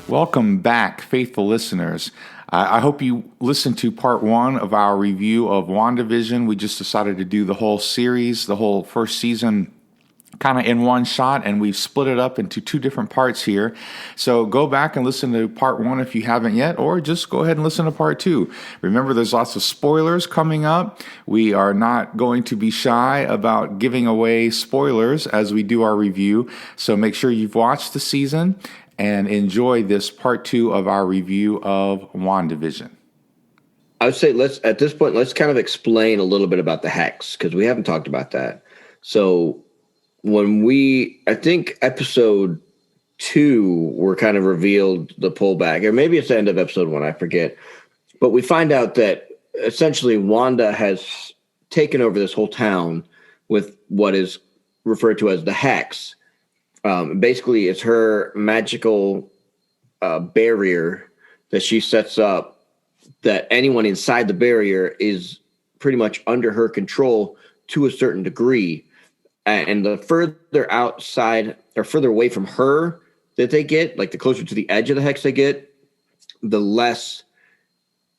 Welcome back, faithful listeners. I hope you listened to part one of our review of WandaVision. We just decided to do the whole series, the whole first season, kind of in one shot, and we've split it up into two different parts here. So go back and listen to part one if you haven't yet, or just go ahead and listen to part two. Remember, there's lots of spoilers coming up. We are not going to be shy about giving away spoilers as we do our review. So make sure you've watched the season and enjoy this part two of our review of WandaVision. I would say let's kind of explain a little bit about the hex, because we haven't talked about that. So I think episode 2, we're kind of revealed the pullback, or maybe it's the end of episode 1, I forget. But we find out that essentially Wanda has taken over this whole town with what is referred to as the hex. Basically, it's her magical barrier that she sets up, that anyone inside the barrier is pretty much under her control to a certain degree. And the further outside or further away from her that they get, like the closer to the edge of the hex they get, the less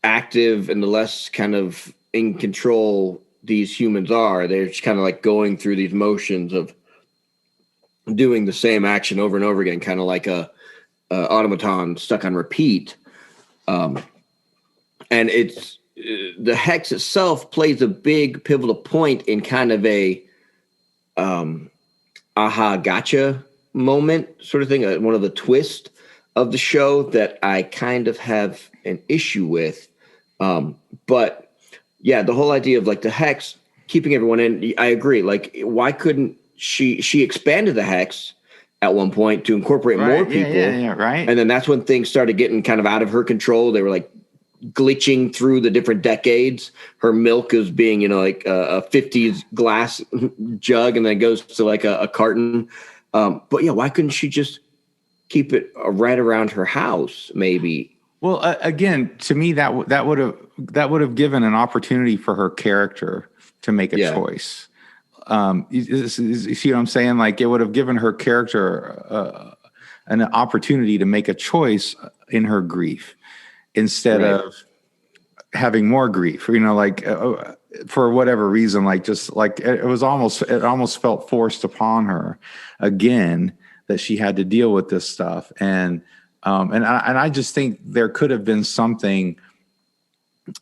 active and the less kind of in control these humans are. They're just kind of like going through these motions of doing the same action over and over again, kind of like a automaton stuck on repeat. And it's the hex itself plays a big pivotal point in kind of a aha gotcha moment sort of thing, one of the twists of the show that I kind of have an issue with. But yeah, the whole idea of like the hex keeping everyone in, I agree. Like, why couldn't she expanded the hex at one point to incorporate more people. Yeah, right. And then that's when things started getting kind of out of her control. They were like glitching through the different decades. Her milk is being, like a 50s glass jug, and then it goes to like a carton. But yeah, why couldn't she just keep it right around her house? Maybe. Well, again, to me, that would have given an opportunity for her character to make a choice. You see what I'm saying? Like, it would have given her character an opportunity to make a choice in her grief instead of having more grief. Like for whatever reason, like just like it almost felt forced upon her again that she had to deal with this stuff. And I just think there could have been something,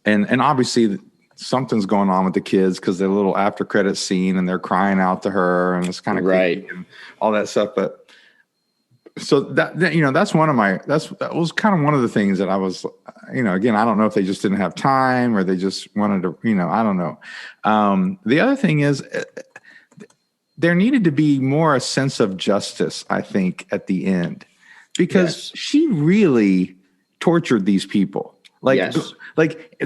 and obviously something's going on with the kids because they're a little after credit scene and they're crying out to her and it's kind of creepy and all that stuff. But so that that's that was kind of one of the things that I was, again, I don't know if they just didn't have time or they just wanted to, I don't know. The other thing is there needed to be more a sense of justice, I think, at the end, because she really tortured these people.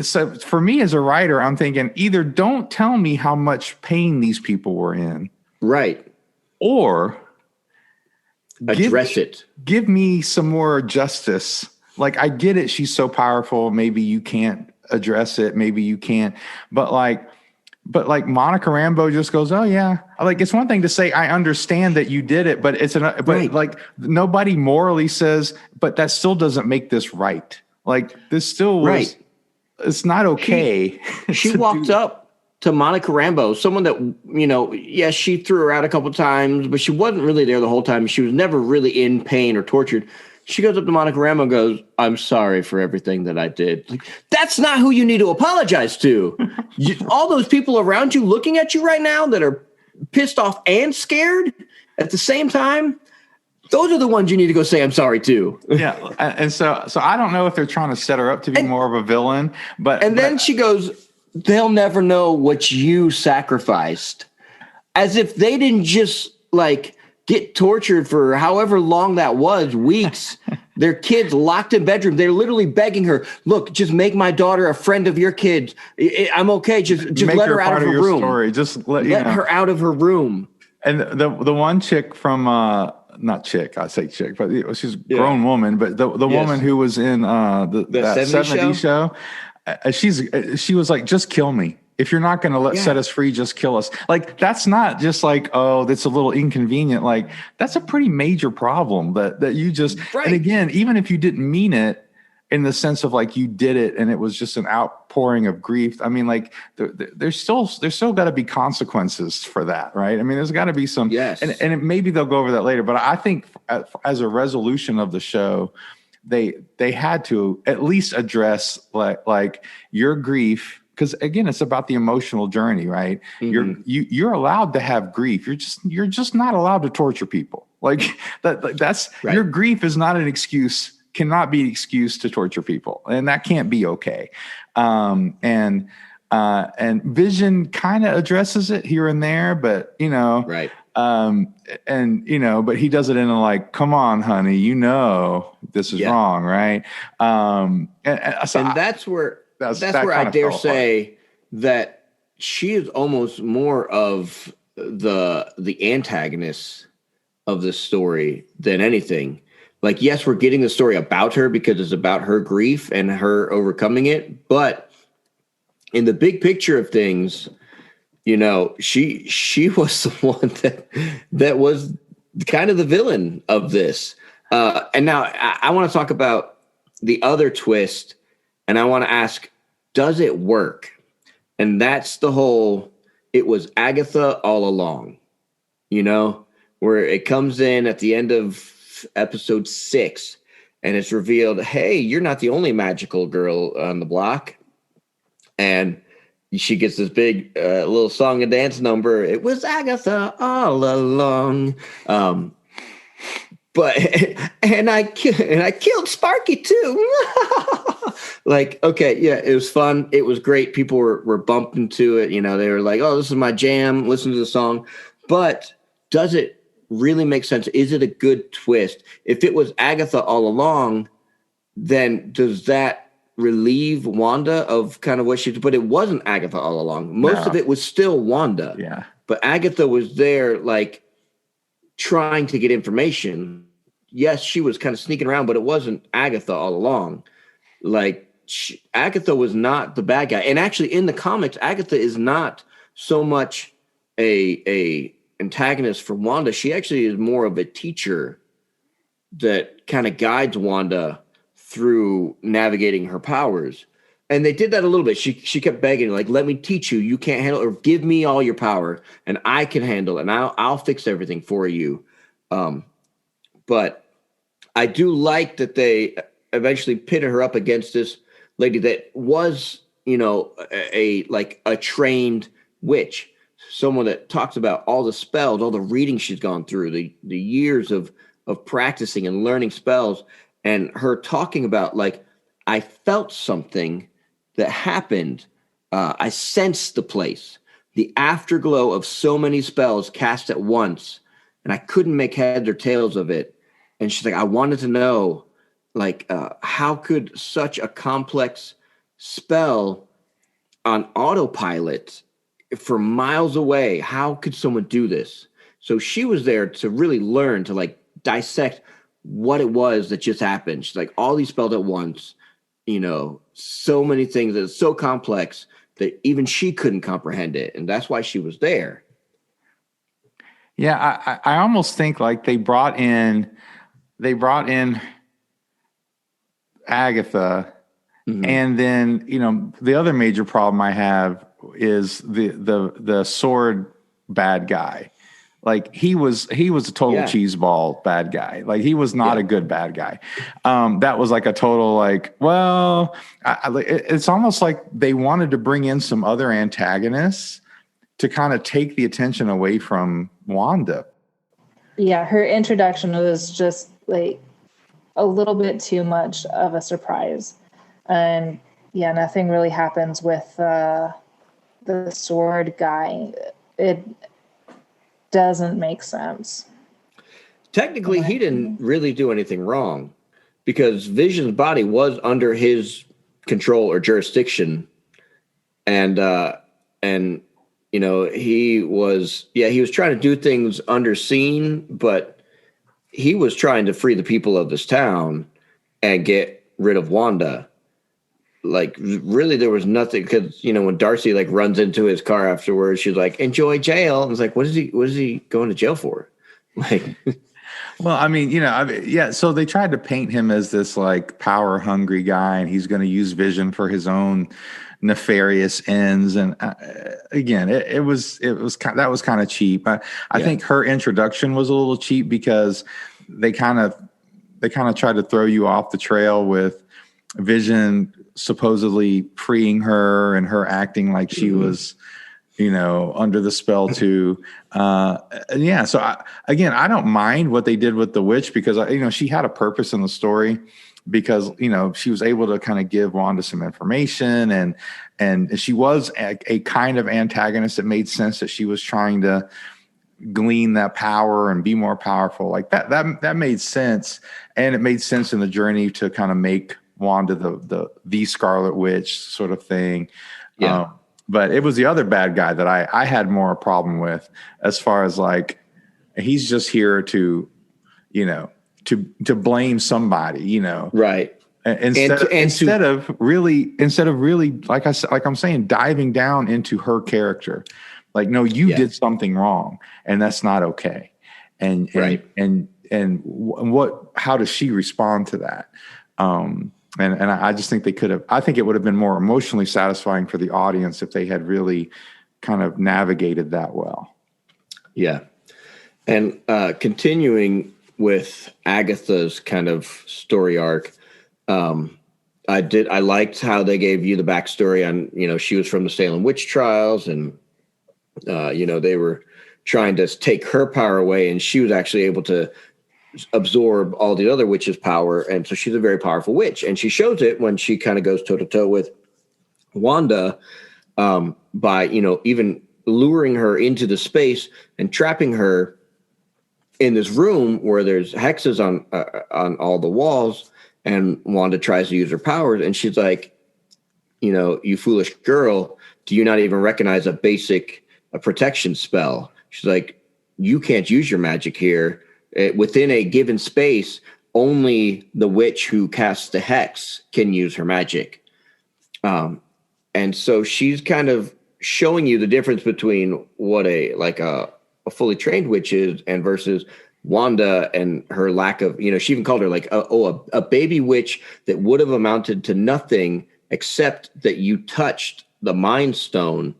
So for me as a writer, I'm thinking either don't tell me how much pain these people were in, right, or address it. Give me some more justice. Like, I get it, she's so powerful. Maybe you can't address it. Maybe you can't. But like Monica Rambeau just goes, "Oh yeah." Like, it's one thing to say, "I understand that you did it," but like nobody morally says, "But that still doesn't make this right." Like, this still was, it's not okay. She walked up to Monica Rambeau, someone that, she threw her out a couple times, but she wasn't really there the whole time. She was never really in pain or tortured. She goes up to Monica Rambeau and goes, "I'm sorry for everything that I did." Like, that's not who you need to apologize to. All those people around you looking at you right now that are pissed off and scared at the same time, those are the ones you need to go say, "I'm sorry" to. Yeah. And so I don't know if they're trying to set her up to be more of a villain, then she goes, "They'll never know what you sacrificed." As if they didn't just get tortured for however long that was, weeks. Their kids locked in bedrooms. They're literally begging her, "Look, just make my daughter a friend of your kids. I'm okay. Just let her out of her room. Story. Just let her out of her room." And the one chick from not chick, I say chick, but she's a grown woman. But the woman who was in that 70s show, she was like, "Just kill me. If you're not going to set us free, just kill us. Like, that's not just like, oh, that's a little inconvenient. Like, that's a pretty major problem that you just, and again, even if you didn't mean it in the sense of like you did it and it was just an outpouring of grief. I mean, like there's still got to be consequences for that. Right. I mean, there's got to be some, and maybe they'll go over that later, but I think as a resolution of the show, they had to at least address like your grief. Because again, it's about the emotional journey, right? Mm-hmm. You're allowed to have grief. You're just not allowed to torture people. Like that's your grief is not an excuse, cannot be an excuse to torture people, and that can't be okay. And Vision kind of addresses it here and there, but but he does it in a like, come on, honey, this is wrong, right? And that's where. That's where I dare say that she is almost more of the antagonist of this story than anything. Like, yes, we're getting the story about her because it's about her grief and her overcoming it. But in the big picture of things, she was the one that was kind of the villain of this. And now I want to talk about the other twist. And I want to ask, does it work? And that's the whole, it was Agatha all along, where it comes in at the end of episode 6 and it's revealed, hey, you're not the only magical girl on the block. And she gets this big little song and dance number. It was Agatha all along. But I killed Sparky too. Like, okay, yeah, it was fun. It was great. People were bumping to it. They were like, oh, this is my jam. Listen to the song. But does it really make sense? Is it a good twist? If it was Agatha all along, then does that relieve Wanda of kind of what she did? But it wasn't Agatha all along. Most of it was still Wanda. Yeah. But Agatha was there, like, trying to get information. Yes, she was kind of sneaking around, but it wasn't Agatha all along. Like, Agatha was not the bad guy. And actually, in the comics, Agatha is not so much a antagonist for Wanda. She actually is more of a teacher that kind of guides Wanda through navigating her powers. And they did that a little bit. She kept begging, like, let me teach you. You can't handle it, or give me all your power and I can handle it and I'll fix everything for you. But I do like that they eventually pitted her up against this lady that was, a trained witch, someone that talks about all the spells, all the reading she's gone through, the years of practicing and learning spells, and her talking about, like, I felt something that happened. I sensed the place, the afterglow of so many spells cast at once, and I couldn't make heads or tails of it. And she's like, I wanted to know, like, how could such a complex spell on autopilot for miles away, how could someone do this? So she was there to really learn, to like dissect what it was that just happened. She's like, all these spells at once, so many things that it's so complex that even she couldn't comprehend it. And that's why she was there. Yeah, I almost think like they brought in Agatha, and then the other major problem I have is the sword bad guy. Like he was a total cheeseball bad guy. Like he was not a good bad guy. That was like a total like, well, it's almost like they wanted to bring in some other antagonists to kind of take the attention away from Wanda. Yeah, her introduction was just like a little bit too much of a surprise. And yeah, nothing really happens with the sword guy. It doesn't make sense. Technically, he didn't really do anything wrong because Vision's body was under his control or jurisdiction. And he was trying to do things underseen, but he was trying to free the people of this town and get rid of Wanda. like really there was nothing, because when Darcy like runs into his car afterwards, she's like, enjoy jail. And it's like, what is he going to jail for? Like, well, I mean, yeah. So they tried to paint him as this like power hungry guy, and he's going to use Vision for his own nefarious ends. And again, it was that was kind of cheap. I think her introduction was a little cheap because they kind of tried to throw you off the trail with Vision supposedly freeing her and her acting like she was, under the spell too. Yeah. So I don't mind what they did with the witch, because, she had a purpose in the story, because, she was able to kind of give Wanda some information, and she was a kind of antagonist. It made sense that she was trying to glean that power and be more powerful. Like that made sense. And it made sense in the journey to kind of make Wanda the Scarlet Witch sort of thing. Yeah. But it was the other bad guy that I had more problem with, as far as like, he's just here to blame somebody, Right. Instead of really, like I'm saying, diving down into her character. Like, no, you did something wrong, and that's not okay. And right. And how does she respond to that? And I just think I think it would have been more emotionally satisfying for the audience if they had really kind of navigated that well. Yeah. And continuing with Agatha's kind of story arc, I liked how they gave you the backstory on, she was from the Salem witch trials, and, they were trying to take her power away, and she was actually able to absorb all the other witches' power. And so she's a very powerful witch, and she shows it when she kind of goes toe to toe with Wanda, by, even luring her into the space and trapping her in this room where there's hexes on all the walls. And Wanda tries to use her powers, and she's like, you foolish girl, do you not even recognize a basic protection spell? She's like, you can't use your magic here. Within a given space, only the witch who casts the hex can use her magic. And so she's kind of showing you the difference between what a fully trained witch is, and versus Wanda and her lack of, she even called her like a baby witch that would have amounted to nothing except that you touched the Mind Stone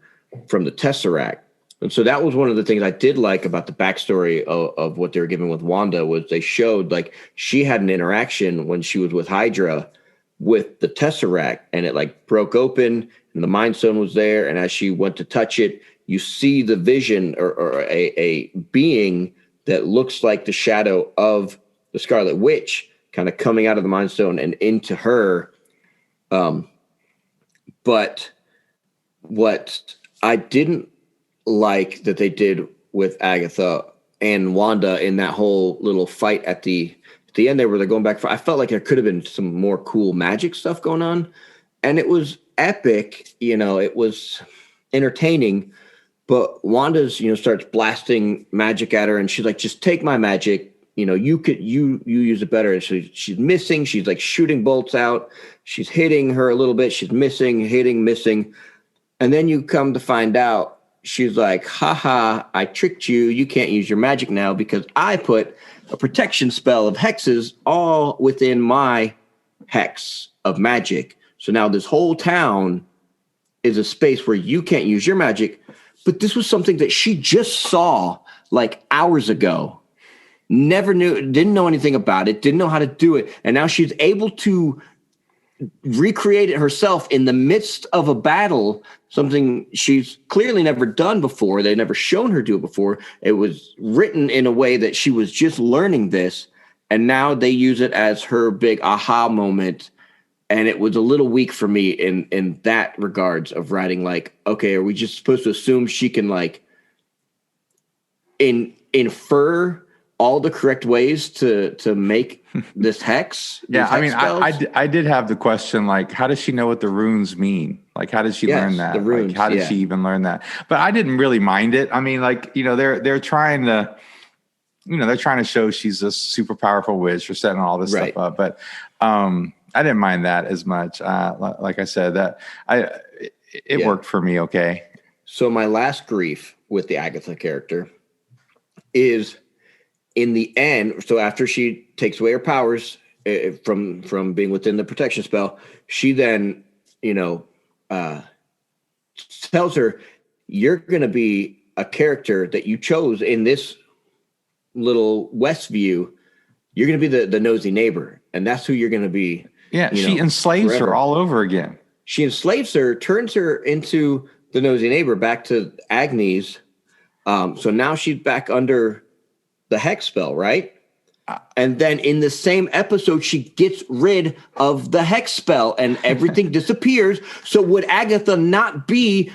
from the Tesseract. And so that was one of the things I did like about the backstory of what they were giving with Wanda, was they showed like she had an interaction when she was with Hydra with the Tesseract, and it like broke open and the Mind Stone was there. And as she went to touch it, you see the vision or a being that looks like the shadow of the Scarlet Witch kind of coming out of the Mind Stone and into her. But what I didn't like that they did with Agatha and Wanda in that whole little fight at the end there, where they're going back I felt like there could have been some more cool magic stuff going on, and it was epic, it was entertaining. But Wanda's, starts blasting magic at her, and she's like, just take my magic. You use it better. And so she's missing. She's like shooting bolts out. She's hitting her a little bit. She's missing, hitting, missing. And then you come to find out, she's like, haha, I tricked you. You can't use your magic now because I put a protection spell of hexes all within my hex of magic. So now this whole town is a space where you can't use your magic. But this was something that she just saw like hours ago. Never knew, didn't know anything about it, didn't know how to do it. And now she's able to recreate it herself in the midst of a battle, something she's clearly never done before. They've never shown her do it before. It was written in a way that she was just learning this. And now they use it as her big aha moment. And it was a little weak for me in that regards of writing, like, okay, are we just supposed to assume she can like infer all the correct ways to make this hex? Yeah, I mean, I did have the question, like, how does she know what the runes mean? Like, how did she learn that? The runes, like, how did she even learn that? But I didn't really mind it. I mean, like, they're trying to, they're trying to show she's a super powerful witch. They're setting all this stuff up. But I didn't mind that as much. Like I said, it worked for me. Okay. So my last grief with the Agatha character is in the end. So after she takes away her powers from being within the protection spell, she then, tells her, you're going to be a character that you chose in this little Westview. You're going to be the nosy neighbor. And that's who you're going to be. Yeah. She enslaves her all over again. She enslaves her, turns her into the nosy neighbor, back to Agnes. So now she's back under the hex spell, right? And then in the same episode, she gets rid of the hex spell and everything disappears. So would Agatha not be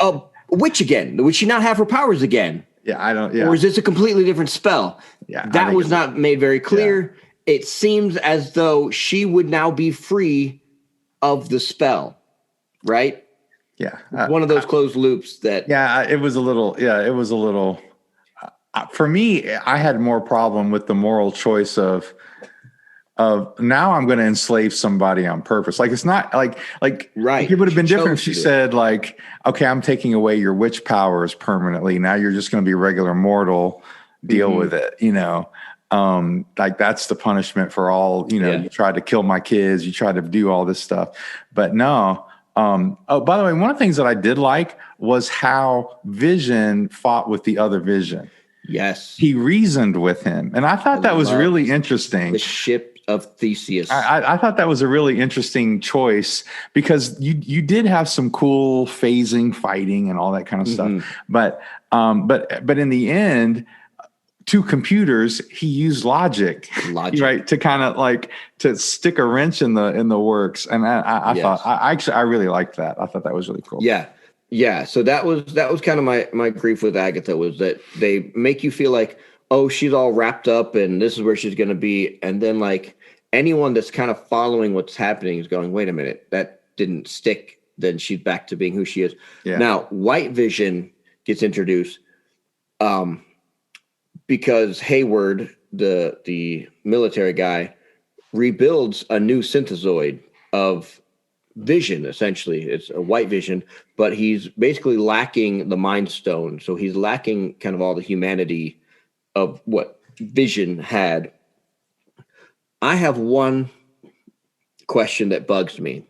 a witch again? Would she not have her powers again? Yeah, I don't. Yeah. Or is this a completely different spell? Yeah, that was not made very clear. Yeah. It seems as though she would now be free of the spell, right? Yeah. One of those closed loops that. Yeah, it was a little. For me, I had more problem with the moral choice of now I'm going to enslave somebody on purpose. Like, it's not like right. It would have been different if she said, like, okay, I'm taking away your witch powers permanently. Now you're just going to be a regular mortal. Deal with it, like that's the punishment for all, you tried to kill my kids, you tried to do all this stuff. But no. Oh, by the way, one of the things that I did like was how Vision fought with the other Vision. Yes. He reasoned with him. And I thought that was really interesting. The ship of Theseus. I thought that was a really interesting choice because you did have some cool phasing, fighting, and all that kind of stuff. But in the end, two computers, he used logic, right, to kind of like to stick a wrench in the works. And I thought I really liked that. I thought that was really cool. Yeah. So that was kind of my grief with Agatha, was that they make you feel like, oh, she's all wrapped up and this is where she's going to be. And then like anyone that's kind of following what's happening is going, wait a minute, that didn't stick. Then she's back to being who she is. Yeah. Now, White Vision gets introduced because Hayward, the military guy, rebuilds a new synthezoid of Vision. Essentially, it's a White Vision, but he's basically lacking the Mind Stone. So he's lacking kind of all the humanity of what Vision had. I have one question that bugs me.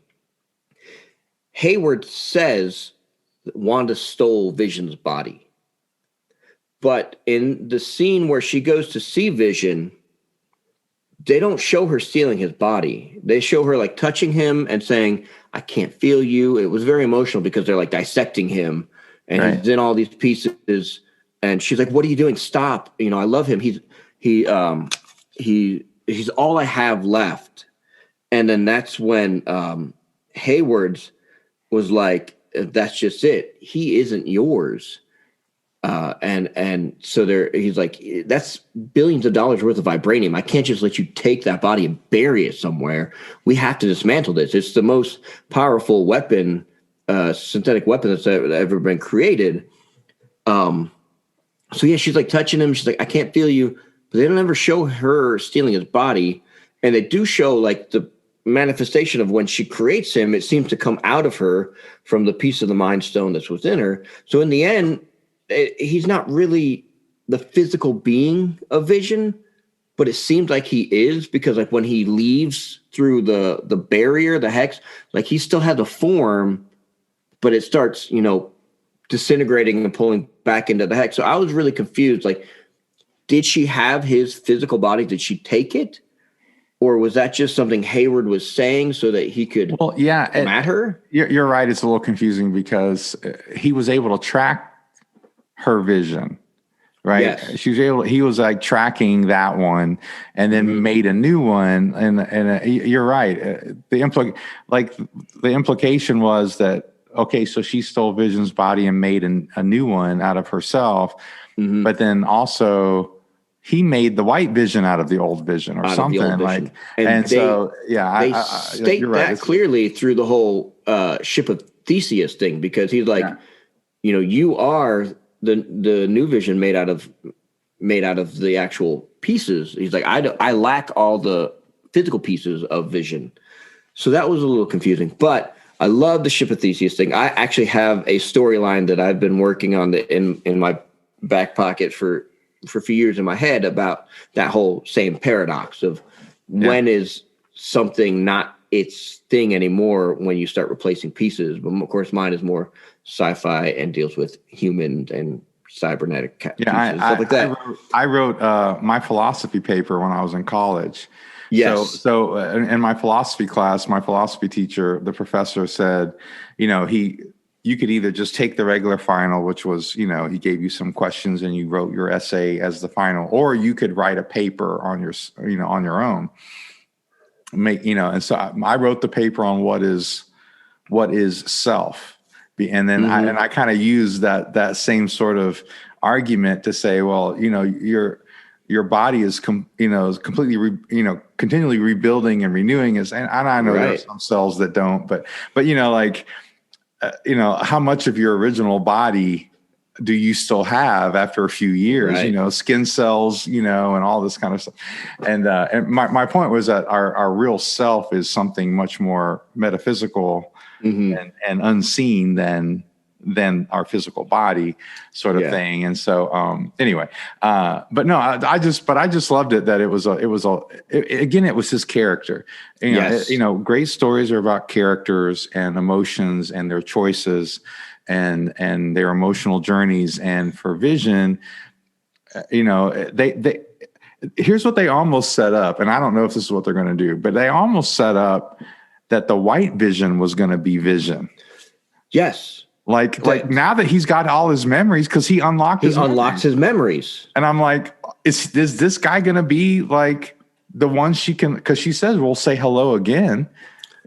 Hayward says that Wanda stole Vision's body. But in the scene where she goes to see Vision, they don't show her stealing his body. They show her like touching him and saying, I can't feel you. It was very emotional because they're like dissecting him and he's in all these pieces. And she's like, what are you doing? Stop. I love him. He's all I have left. And then that's when Hayward's was like, that's just it. He isn't yours. And so he's like, that's billions of dollars worth of vibranium. I can't just let you take that body and bury it somewhere. We have to dismantle this. It's the most powerful weapon, synthetic weapon that's ever been created. So yeah, she's like touching him. She's like, I can't feel you. But they don't ever show her stealing his body. And they do show like the manifestation of when she creates him, it seems to come out of her from the piece of the Mind Stone that's within her. So in the end, he's not really the physical being of Vision, but it seems like he is, because like when he leaves through the barrier, the hex, like he still has a form, but it starts, disintegrating and pulling back into the hex. So I was really confused. Like, did she have his physical body? Did she take it? Or was that just something Hayward was saying so that he could come at her? You're right. It's a little confusing because he was able to track her vision, right? Yes. He was like tracking that one and then made a new one. And you're right. The implication was that, okay, so she stole Vision's body and made a new one out of herself. Mm-hmm. But then also he made the White Vision out of the old Vision or something like, they state that clearly through the whole ship of Theseus thing, because he's like, you are the new Vision made out of the actual pieces. He's like, I lack all the physical pieces of Vision. So that was a little confusing, but I love the Ship of Theseus thing. I actually have a storyline that I've been working on in my back pocket for a few years in my head about that whole same paradox of when is something not its thing anymore when you start replacing pieces. But of course, mine is more sci-fi and deals with humans and cybernetic pieces, stuff like that. I wrote my philosophy paper when I was in college. Yes. So in my philosophy class, my philosophy teacher, the professor said, you could either just take the regular final, which was, he gave you some questions and you wrote your essay as the final, or you could write a paper on your own. And so I wrote the paper on what is self. And then I kind of used that same sort of argument to say, well, your body is completely continually rebuilding and renewing and I know there are some cells that don't, but how much of your original body do you still have after a few years, skin cells, and all this kind of stuff. And my point was that our real self is something much more metaphysical and unseen than our physical body sort of thing. And so, anyway, but no, I just loved it that it was his character. Great stories are about characters and emotions and their choices and their emotional journeys. And for Vision, they here's what they almost set up. And I don't know if this is what they're going to do, but they almost set up that the white Vision was going to be Vision. Yes. Like now that he's got all his memories, because he unlocked his memories. And I'm like, is this guy going to be like the one she can, because she says, we'll say hello again,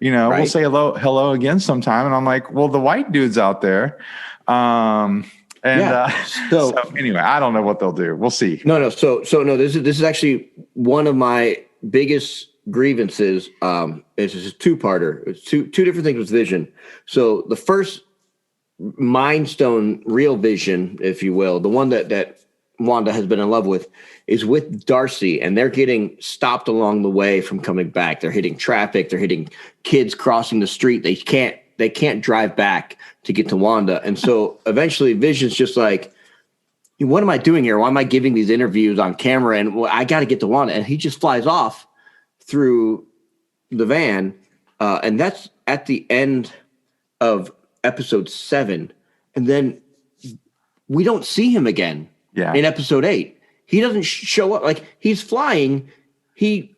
we'll say hello again sometime. And I'm like, well, the white dude's out there. So anyway, I don't know what they'll do. We'll see. No. So no, this is actually one of my biggest grievances. It's a two-parter. It's two different things with Vision. So the first Mind Stone real Vision, if you will, the one that Wanda has been in love with, is with Darcy, and they're getting stopped along the way from coming back. They're hitting traffic. They're hitting kids crossing the street. They can't drive back to get to Wanda. And so eventually Vision's just like, what am I doing here? Why am I giving these interviews on camera? And I got to get to Wanda. And he just flies off through the van. And that's at the end of episode 7. And then we don't see him again in episode 8. He doesn't show up. Like, he's flying. He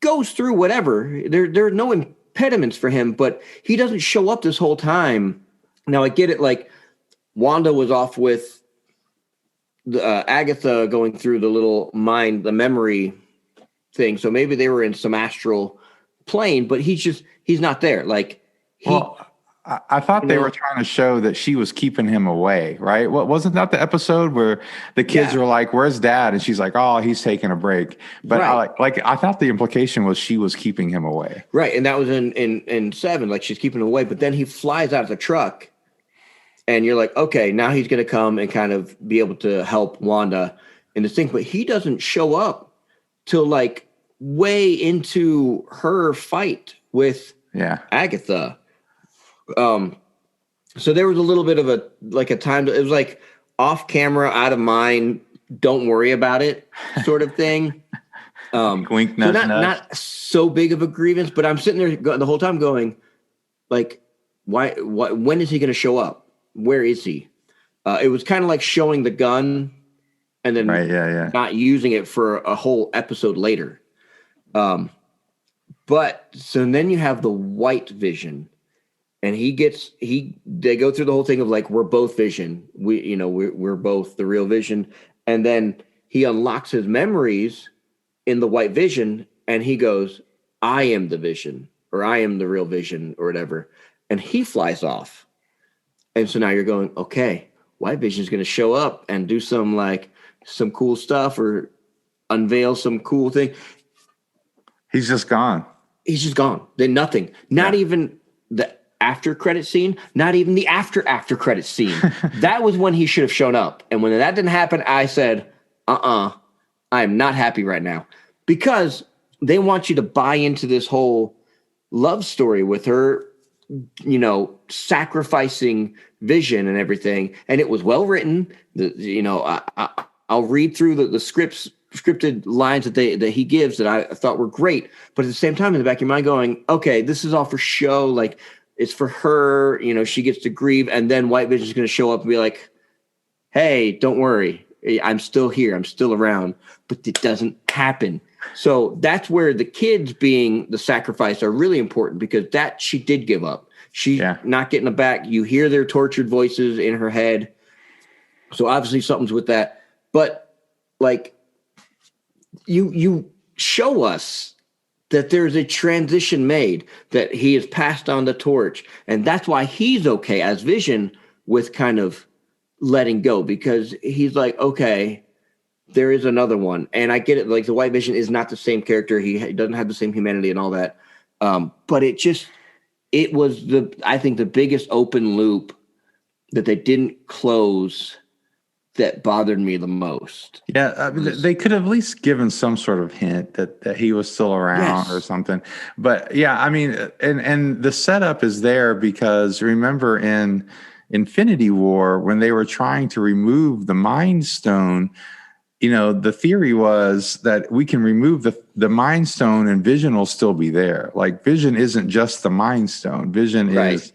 goes through whatever. There are no impediments for him, but he doesn't show up this whole time. Now, I get it. Like, Wanda was off with Agatha going through the memory thing. So maybe they were in some astral plane, but he's not there. Like, I thought they were trying to show that she was keeping him away, right? Wasn't that the episode where the kids were like, "Where's Dad?" And she's like, "Oh, he's taking a break." But I thought the implication was she was keeping him away, right? And that was in 7, like she's keeping him away. But then he flies out of the truck, and you're like, okay, now he's going to come and kind of be able to help Wanda in this thing. But he doesn't show up till like way into her fight with Agatha. So there was a little bit of a time. It was like off camera, out of mind. Don't worry about it, sort of thing. Wink, so not so big of a grievance, but I'm sitting there the whole time going, like, why? When is he going to show up? Where is he? It was kind of like showing the gun and then not using it for a whole episode later. But so then you have the white Vision. And they go through the whole thing of like, we're both Vision. We're both the real Vision. And then he unlocks his memories in the white Vision and he goes, I am the Vision, or I am the real Vision, or whatever. And he flies off. And so now you're going, okay, white Vision is going to show up and do some cool stuff or unveil some cool thing. He's just gone. Then nothing. Not even the after credit scene, not even the after credit scene. That was when he should have shown up. And when that didn't happen, I said, I am not happy right now. Because they want you to buy into this whole love story with her, sacrificing Vision and everything. And it was well written. I'll read through the scripted lines that he gives that I thought were great. But at the same time, in the back of your mind going, okay, this is all for show. Like, it's for her, she gets to grieve. And then White Vision is going to show up and be like, hey, don't worry. I'm still here. I'm still around. But it doesn't happen. So that's where the kids being the sacrifice are really important, because that she did give up. She's not getting it back. You hear their tortured voices in her head. So obviously something's with that. But like, you show us that there's a transition made, that he has passed on the torch. And that's why he's okay as Vision with kind of letting go, because he's like, okay, there is another one. And I get it. Like, the White Vision is not the same character. He doesn't have the same humanity and all that. But it was I think the biggest open loop that they didn't close that bothered me the most. Yeah. I mean, they could have at least given some sort of hint that he was still around or something. But yeah, I mean, and the setup is there because remember in Infinity War, when they were trying to remove the Mind Stone, the theory was that we can remove the Mind Stone and Vision will still be there. Like, Vision isn't just the Mind Stone. Vision is,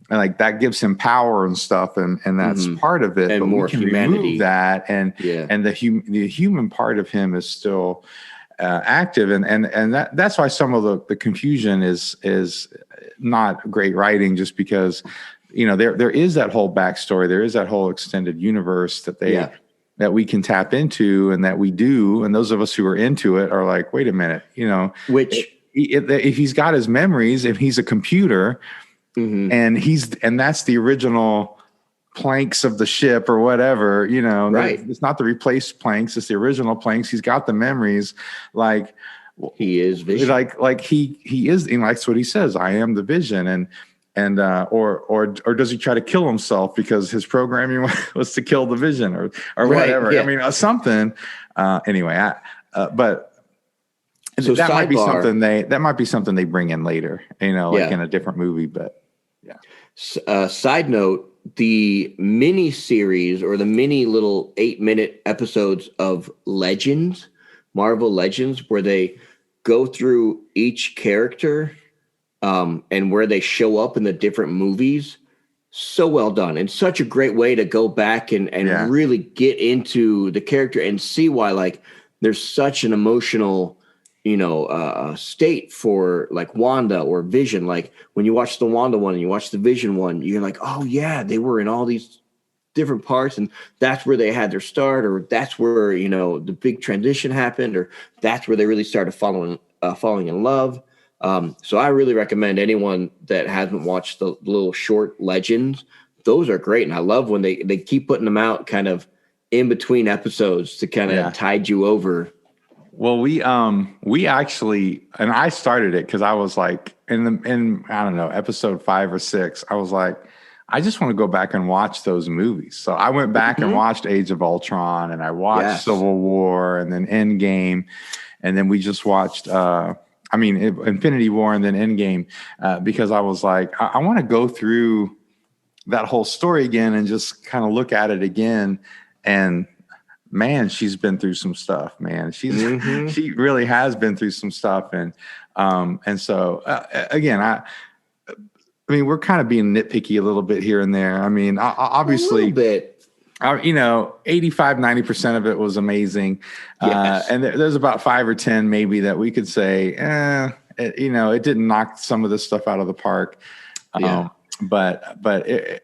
and like, that gives him power and stuff, and that's part of it. And but more we can humanity. remove that, and the human part of him is still active, and that's why some of the confusion is not great writing, just because there is that whole backstory, there is that whole extended universe that that we can tap into, and that we do. And those of us who are into it are like, wait a minute, which if he's got his memories, if he's a computer and that's the original planks of the ship or whatever, it's not the replaced planks, it's the original planks. He's got the memories. Like, he is Vision. Like he is, and that's what he says, I am the Vision. And or does he try to kill himself because his programming was to kill the Vision or whatever? Yeah. I mean, something. Anyway, but so that might be something they bring in later, like in a different movie. But side note: the mini series or the mini little 8-minute episodes of Legends, Marvel Legends, where they go through each character. And where they show up in the different movies, so well done, and such a great way to go back and really get into the character and see why, like, there's such an emotional, state for like Wanda or Vision. Like, when you watch the Wanda one and you watch the Vision one, you're like, oh yeah, they were in all these different parts, and that's where they had their start, or that's where the big transition happened, or that's where they really started falling in love. So I really recommend anyone that hasn't watched the little short Legends. Those are great. And I love when they keep putting them out kind of in between episodes to kind of tide you over. Well, we actually, and I started it because I was like in I don't know, episode 5 or 6, I was like, I just want to go back and watch those movies. So I went back and watched Age of Ultron, and I watched Civil War, and then Endgame. And then we just watched, Infinity War and then Endgame, because I was like, I want to go through that whole story again and just kind of look at it again. And man, she's been through some stuff, man. She really has been through some stuff. And so again, I mean, we're kind of being nitpicky a little bit here and there. I mean, obviously, a little bit. 85-90% of it was amazing. And there's about 5 or 10 maybe that we could say, it didn't knock some of this stuff out of the park. But it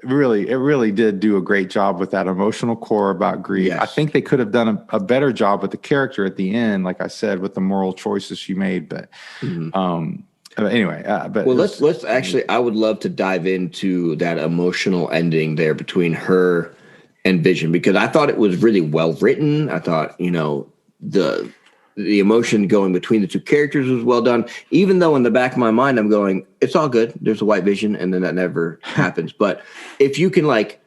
really did do a great job with that emotional core about grief. Yes. I think they could have done a better job with the character at the end, like I said, with the moral choices she made. But anyway, let's actually, I would love to dive into that emotional ending there between her and Vision, because I thought it was really well written. I thought, the emotion going between the two characters was well done, even though in the back of my mind, I'm going, it's all good. There's a White Vision. And then that never happens. But if you can like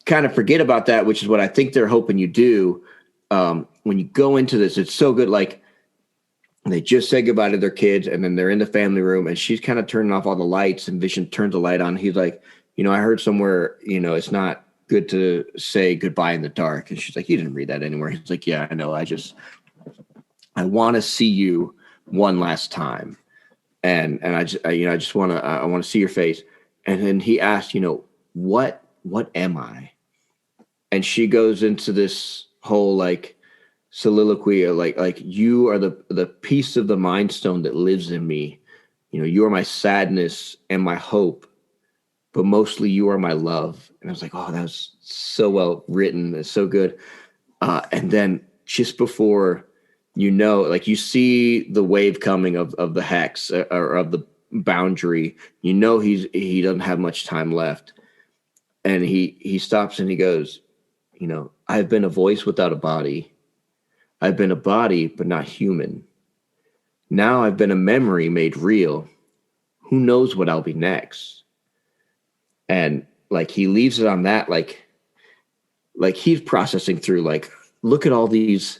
kind of forget about that, which is what I think they're hoping you do, when you go into this, it's so good. Like, And they just say goodbye to their kids, and then they're in the family room, and she's kind of turning off all the lights, and Vision turns the light on. He's like, I heard somewhere, it's not good to say goodbye in the dark. And she's like, you didn't read that anywhere. He's like, yeah, I know. I want to see you one last time. And I just want to see your face. And then he asked, what am I? And she goes into this whole like soliloquy of like you are the piece of the mind stone that lives in me. You are my sadness and my hope, but mostly you are my love. And I was like, oh, that was so well written. It's so good. And then just before, like you see the wave coming of the hex or of the boundary, he doesn't have much time left. And he stops and he goes, I've been a voice without a body. I've been a body, but not human. Now I've been a memory made real. Who knows what I'll be next? And like, he leaves it on that, like he's processing through, like, look at all these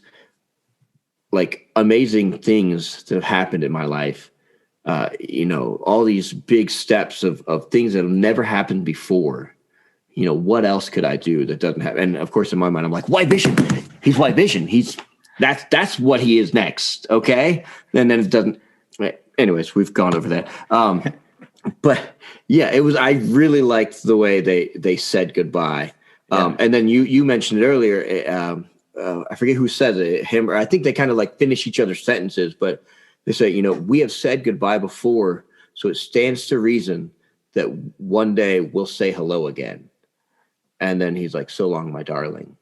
like amazing things that have happened in my life. All these big steps of things that have never happened before. What else could I do that doesn't happen? And of course, in my mind, I'm like, White Vision. He's White Vision. That's what he is next. Okay. And then it doesn't. Anyways, we've gone over that. But yeah, I really liked the way they said goodbye. And then you mentioned it earlier. I forget who says it, him or I think they kind of like finish each other's sentences, but they say, we have said goodbye before, so it stands to reason that one day we'll say hello again. And then he's like, so long, my darling.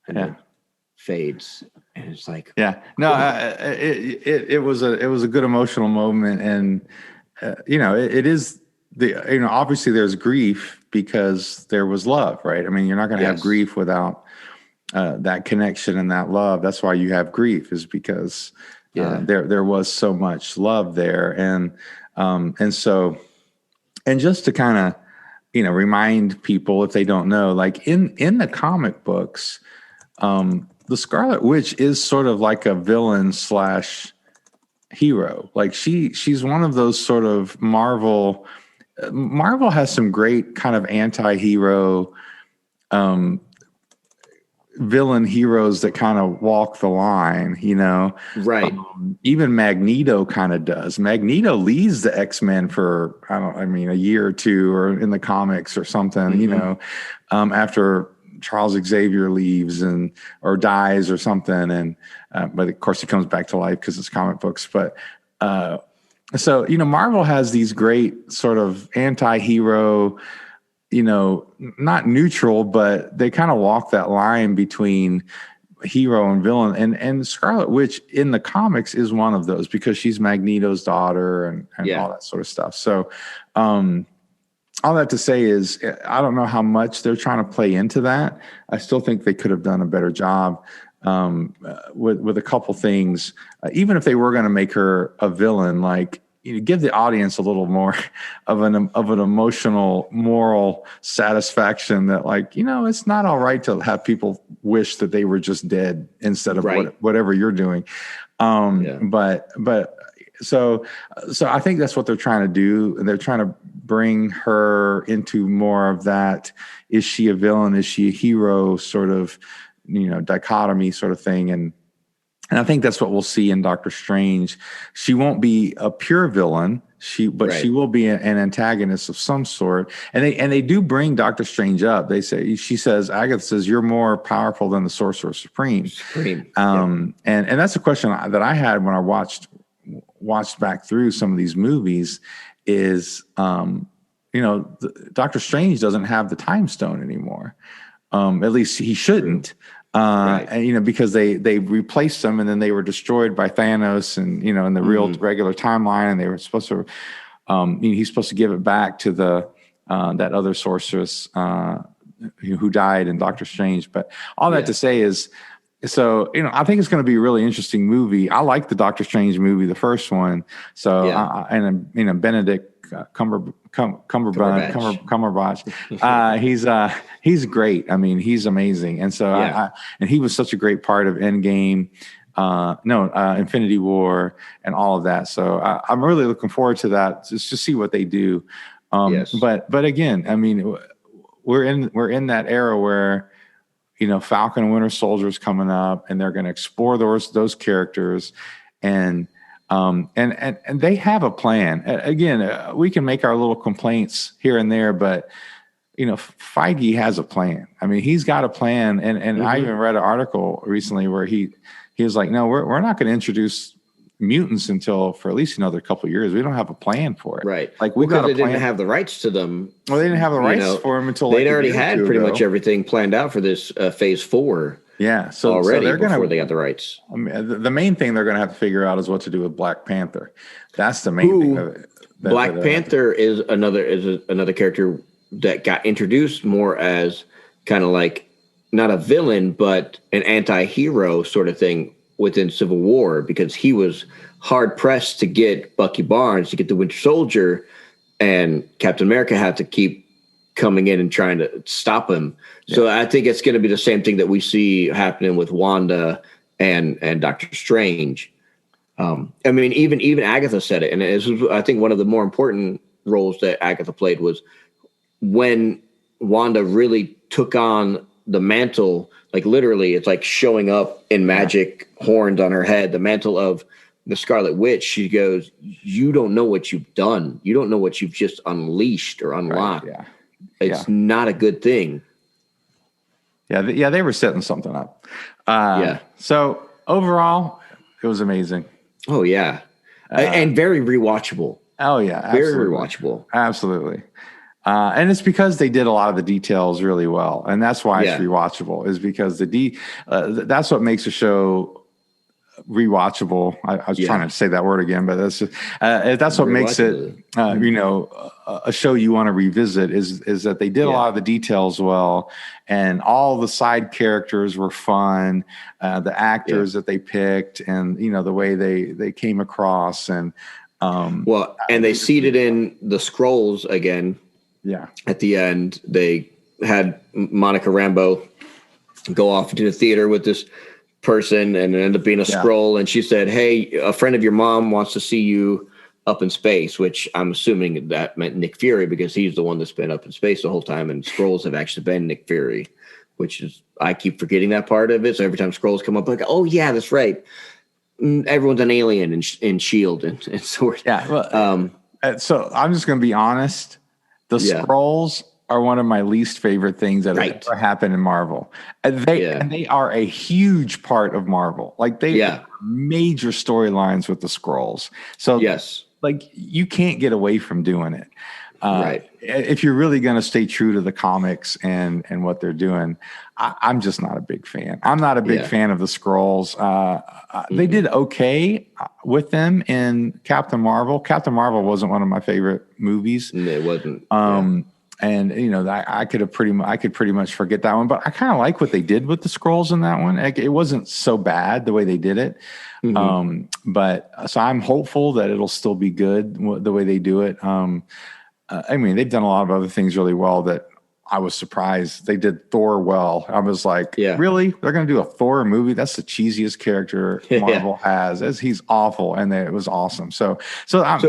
And then fades. And it's like, yeah, no, it was a good emotional moment. And, it is obviously there's grief because there was love, right? I mean, you're not going to have grief without that connection and that love. That's why you have grief, is because there was so much love there. And so just to kind of, remind people, if they don't know, like in the comic books, the Scarlet Witch is sort of like a villain / hero. Like she's one of those sort of Marvel has some great kind of anti-hero, villain heroes that kind of walk the line, right. Even Magneto kind of does. Magneto leads the X-Men for, a year or two, or in the comics or something, after Charles Xavier leaves or dies or something. And, but of course he comes back to life because it's comic books. But, so, Marvel has these great sort of anti-hero, not neutral, but they kind of walk that line between hero and villain. And Scarlet Witch in the comics is one of those because she's Magneto's daughter and all that sort of stuff. So, all that to say is, I don't know how much they're trying to play into that. I still think they could have done a better job with a couple things. Even if they were going to make her a villain, like, give the audience a little more of an emotional, moral satisfaction that, like, it's not all right to have people wish that they were just dead instead of whatever you're doing. But so I think that's what they're trying to do. And they're trying to bring her into more of that. Is she a villain? Is she a hero? Sort of, dichotomy sort of thing. And I think that's what we'll see in Doctor Strange. She won't be a pure villain. She will be an antagonist of some sort. And they do bring Doctor Strange up. She says, Agatha says, you're more powerful than the Sorcerer Supreme. And that's a question that I had when I watched back through some of these movies is, Doctor Strange doesn't have the Time Stone anymore. At least he shouldn't. And because they replaced them and then they were destroyed by Thanos and in the real regular timeline, and they were supposed to he's supposed to give it back to the that other sorceress who died in Doctor Strange. But all that to say is, so I think it's going to be a really interesting movie. I like the Doctor Strange movie, the first one. So Benedict Cumberbatch. He's great. I mean, he's amazing. And so and he was such a great part of Endgame. Infinity War and all of that. So I'm really looking forward to that, just to see what they do. Yes. But again, I mean, we're in that era where, Falcon and Winter Soldier is coming up, and they're going to explore those characters, and they have a plan. Again, we can make our little complaints here and there, but Feige has a plan. I mean, he's got a plan, and I even read an article recently where he was like, "No, we're not going to introduce mutants until for at least another couple of years. We don't have a plan for it." Right. Like we got a plan. They didn't have the rights to them. Well, they didn't have the rights for them until they'd already had pretty much everything planned out for this phase 4. Yeah. So they're before they got the rights. I mean, the main thing they're going to have to figure out is what to do with Black Panther. That's the main thing of it. Black Panther is another character that got introduced more as kind of like not a villain, but an anti-hero sort of thing within Civil War, because he was hard pressed to get Bucky Barnes to get the Winter Soldier, and Captain America had to keep coming in and trying to stop him. Yeah. So I think it's going to be the same thing that we see happening with Wanda and Doctor Strange. I mean, even Agatha said it, and this was, I think, one of the more important roles that Agatha played was when Wanda really took on the mantle. Like literally, it's like showing up in magic horns on her head, the mantle of the Scarlet Witch. She goes, "You don't know what you've done. You don't know what you've just unleashed or unlocked. Right, it's not a good thing." Yeah, they were setting something up. So overall, it was amazing. Oh yeah, and very rewatchable. Oh yeah, very rewatchable. Absolutely. And it's because they did a lot of the details really well, and that's why it's rewatchable. Is because that's what makes a show rewatchable. I was trying to say that word again, but that's what makes it a show you want to revisit. Is that they did a lot of the details well, and all the side characters were fun. The actors that they picked, and the way they came across, and and they seeded in the Skrulls again. Yeah. At the end, they had Monica Rambeau go off into the theater with this person, and it ended up being a Skrull. And she said, "Hey, a friend of your mom wants to see you up in space," which I'm assuming that meant Nick Fury, because he's the one that's been up in space the whole time. And Skrulls have actually been Nick Fury, which is, I keep forgetting that part of it. So every time Skrulls come up, like, oh yeah, that's right. Everyone's an alien in S.H.I.E.L.D. and Sword. Yeah. Well, so I'm just going to be honest. The Skrulls are one of my least favorite things that have ever happened in Marvel. And they are a huge part of Marvel. Like they have major storylines with the Skrulls. So like you can't get away from doing it. If you're really going to stay true to the comics and what they're doing, I'm just not a big fan. I'm not a big fan of the Skrulls. They did okay with them in Captain Marvel. Captain Marvel wasn't one of my favorite movies. No, it wasn't. And I could pretty much forget that one. But I kind of like what they did with the Skrulls in that one. It wasn't so bad the way they did it. But so I'm hopeful that it'll still be good the way they do it. I mean, they've done a lot of other things really well that I was surprised. They did Thor well. I was like, really? They're going to do a Thor movie? That's the cheesiest character Marvel has. He's awful, and it was awesome. So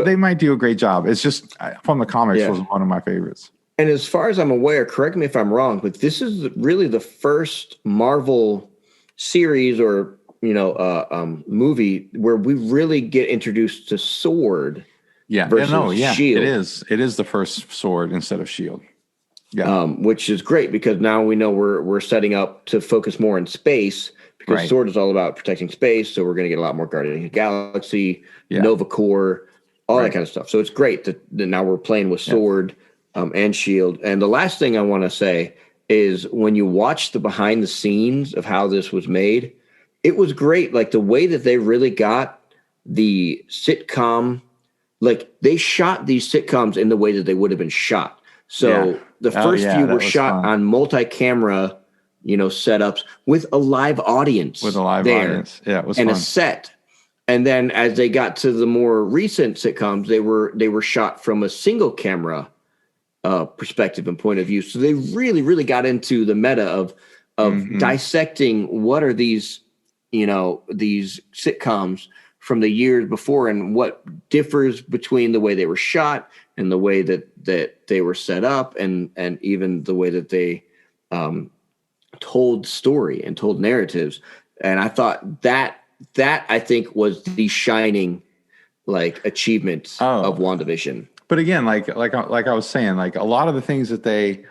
they might do a great job. It's just from the comics was one of my favorites. And as far as I'm aware, correct me if I'm wrong, but this is really the first Marvel series or movie where we really get introduced to Sword. Versus Shield. It is the first Sword instead of Shield. Yeah. Which is great because now we know we're setting up to focus more in space because Sword is all about protecting space. So we're going to get a lot more Guardians of the Galaxy, Nova Corps, all that kind of stuff. So it's great that now we're playing with Sword and Shield. And the last thing I want to say is when you watch the behind the scenes of how this was made, it was great. Like the way that they really got the sitcom. Like they shot these sitcoms in the way that they would have been shot. So the first few were shot on multi-camera, setups with a live audience. With a live audience. Yeah, it was and fun. A set. And then as they got to the more recent sitcoms, they were shot from a single camera perspective and point of view. So they really, really got into the meta of dissecting what are these these sitcoms from the years before and what differs between the way they were shot and the way that they were set up and even the way that they told story and told narratives. And I thought that I think was the shining achievement of WandaVision. But again, like I was saying, like a lot of the things that they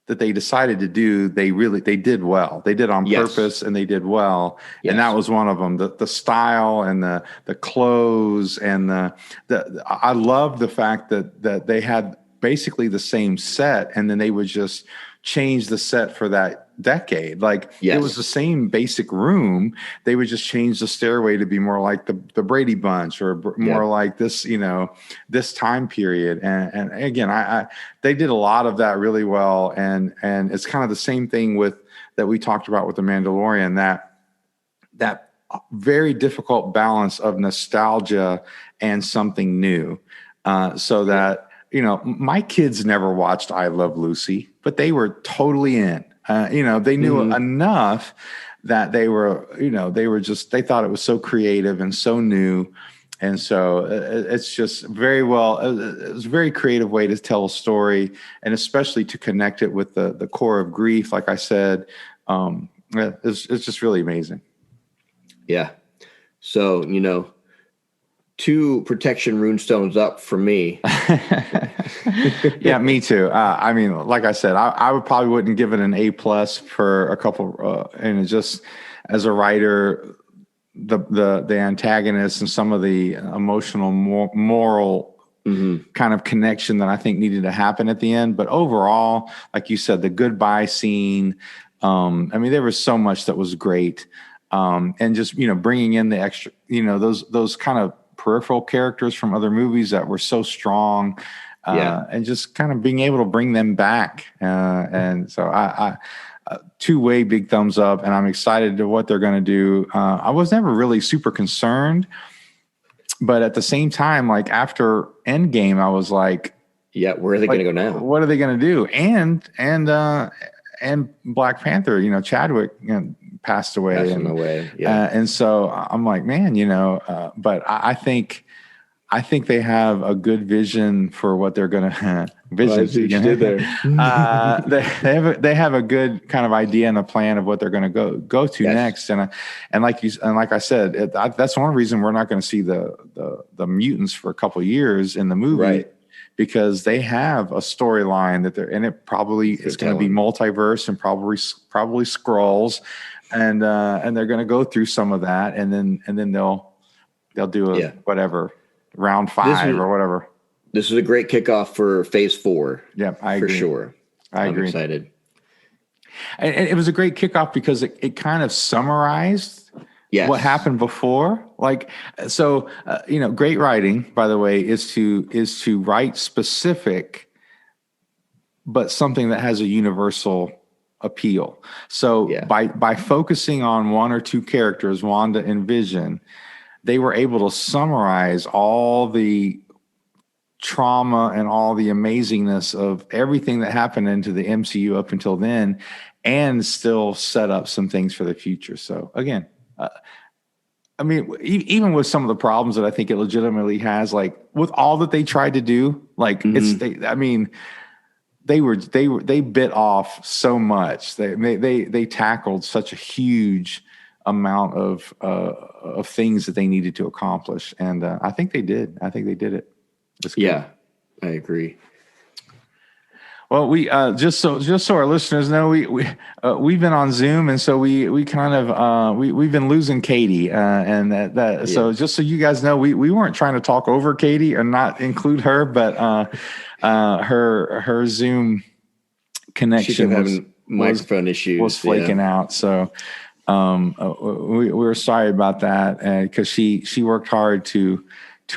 decided to do, they did well. They did on purpose, and they did well. Yes. And that was one of them. The style and the clothes and I love the fact that they had basically the same set, and then they would just change the set for that decade. It was the same basic room. They would just change the stairway to be more like the Brady Bunch or more like this, this time period. And again, they did a lot of that really well. And it's kind of the same thing that we talked about with The Mandalorian, that very difficult balance of nostalgia and something new. So that, my kids never watched I Love Lucy, but they were totally in. They knew enough that they were, they thought it was so creative and so new. And so it's just very well, it was a very creative way to tell a story, and especially to connect it with the core of grief. Like I said, it's just really amazing. Yeah. So, 2 protection runestones up for me. Yeah, me too. I mean, like I said, I would probably wouldn't give it an A+ for a couple. And it just, as a writer, the antagonist and some of the emotional, moral kind of connection that I think needed to happen at the end. But overall, like you said, the goodbye scene. There was so much that was great. And just, bringing in the extra, those kind of peripheral characters from other movies that were so strong, and just kind of being able to bring them back. And so I two-way big thumbs up, and I'm excited to what they're going to do. I was never really super concerned, but at the same time, after Endgame, I was like, yeah, where are they going to go now? What are they going to do? And Black Panther, Chadwick passed away. And so I'm like, man, but I think they have a good vision for what they're going to vision. They have a good kind of idea and a plan of what they're going to go to next. And like I said, that's one reason we're not going to see the mutants for a couple of years in the movie. Right. Because they have a storyline that it probably is going to be multiverse and probably Skrulls, and they're going to go through some of that, and then they'll do whatever round 5 or whatever. This is a great kickoff for Phase 4. Yeah, I agree. For sure. I'm excited. And it was a great kickoff because it kind of summarized what happened before. Great writing, by the way, is to write specific, but something that has a universal appeal. So by focusing on one or two characters, Wanda and Vision, they were able to summarize all the trauma and all the amazingness of everything that happened into the MCU up until then, and still set up some things for the future. So again, even with some of the problems that I think it legitimately has, with all that they tried to do, they bit off so much. They tackled such a huge amount of things that they needed to accomplish, and I think they did. I think they did it. Yeah, I agree. Well, we just so our listeners know, we've been on Zoom, and so we kind of we've been losing Katie, so just so you guys know, we weren't trying to talk over Katie and not include her, but her Zoom connection microphone issues was flaking out. So we're sorry about that, because she worked hard to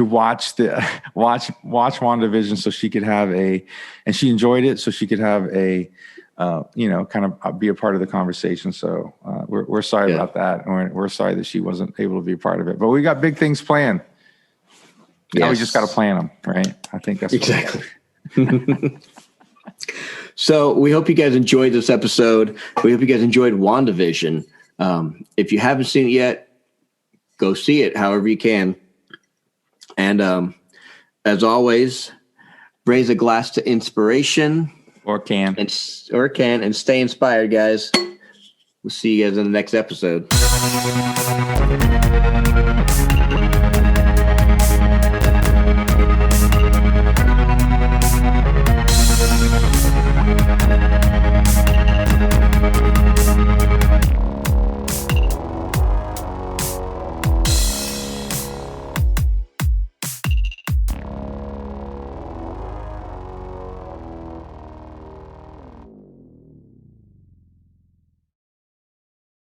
watch WandaVision so she could have and she enjoyed it, so she could have kind of be a part of the conversation. So we're sorry about that. And we're sorry that she wasn't able to be a part of it, but we got big things planned. Now we just got to plan them, right? I think that's exactly. So we hope you guys enjoyed this episode. We hope you guys enjoyed WandaVision. If you haven't seen it yet, go see it however you can. And as always, raise a glass to inspiration. Or can. And stay inspired, guys. We'll see you guys in the next episode.